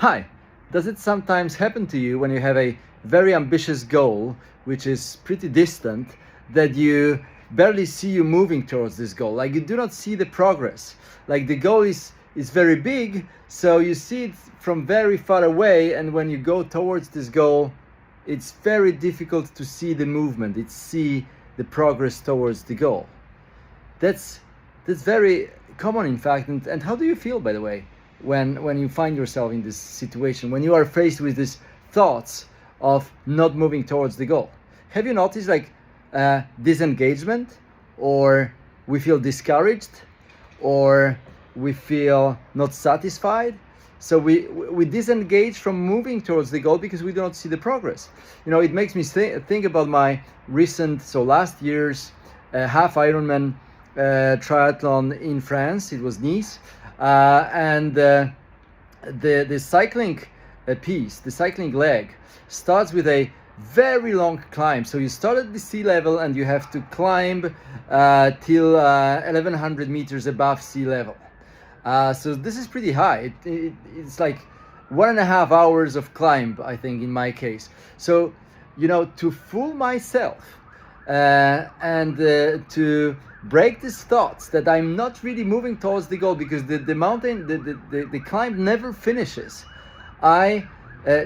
Hi, does it sometimes happen to you when you have a very ambitious goal, which is pretty distant, that you barely see you moving towards this goal? Like you do not see the progress. Like the goal is very big, so you see it from very far away, and when you go towards this goal, it's very difficult to see the movement, it's see the progress towards the goal. That's very common, in fact. And how do you feel, by the way, when you find yourself in this situation, when you are faced with these thoughts of not moving towards the goal? Have you noticed like disengagement, or we feel discouraged, or we feel not satisfied? So we disengage from moving towards the goal because we do not see the progress. You know, it makes me think about my last year's half Ironman triathlon in France. It was Nice, and the cycling piece, the cycling leg, starts with a very long climb. So you start at the sea level and you have to climb till 1100 meters above sea level. So this is pretty high. It's like 1.5 hours of climb, I think, in my case. So, you know, to fool myself and to break these thoughts that I'm not really moving towards the goal because the mountain, the climb never finishes, I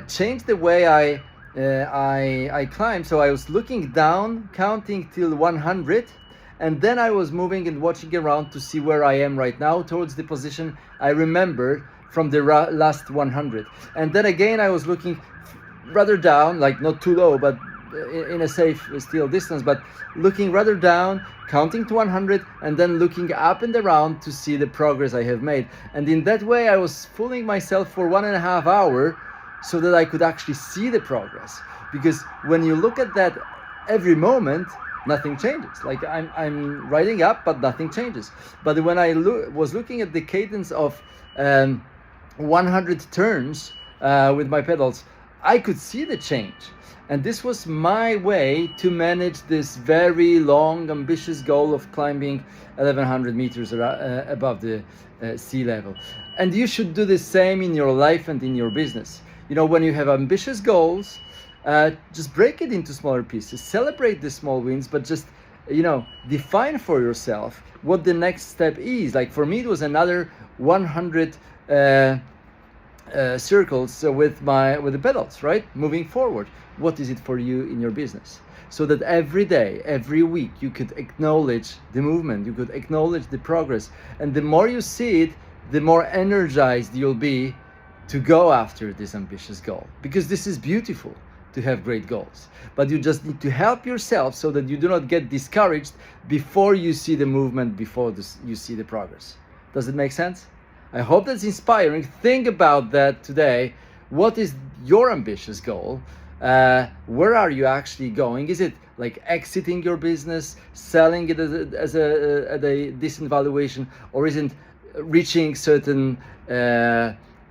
changed the way I climb. So I was looking down, counting till 100. And then I was moving and watching around to see where I am right now towards the position I remembered from the last 100. And then again, I was looking rather down, like not too low, but in a safe still distance, but looking rather down, counting to 100, and then looking up and around to see the progress I have made. And in that way, I was fooling myself for 1.5 hours so that I could actually see the progress. Because when you look at that every moment, nothing changes. Like I'm riding up, but nothing changes. But when I was looking at the cadence of 100 turns with my pedals, I could see the change. And this was my way to manage this very long, ambitious goal of climbing 1100 meters above the sea level. And you should do the same in your life and in your business. You know, when you have ambitious goals, just break it into smaller pieces, celebrate the small wins, but just, you know, define for yourself what the next step is. Like for me, it was another 100 circles with the pedals, right? Moving forward. What is it for you in your business? So that every day, every week, you could acknowledge the movement, you could acknowledge the progress. And the more you see it, the more energized you'll be to go after this ambitious goal. Because this is beautiful, to have great goals, but you just need to help yourself so that you do not get discouraged before you see the movement, before you see the progress. Does it make sense? I hope that's inspiring. Think about that today. What is your ambitious goal? Where are you actually going? Is it like exiting your business, selling it at a decent valuation, or is it reaching certain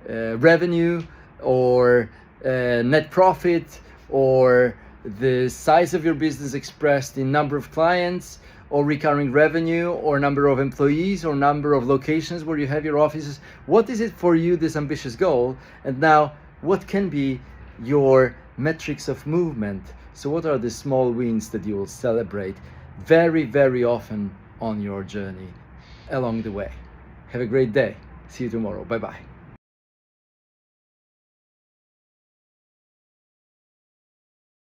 revenue or net profit, or the size of your business expressed in number of clients, or recurring revenue, or number of employees, or number of locations where you have your offices? What is it for you, this ambitious goal? And now, what can be your metrics of movement? So what are the small wins that you will celebrate very, very often on your journey along the way? Have a great day. See you tomorrow. Bye-bye.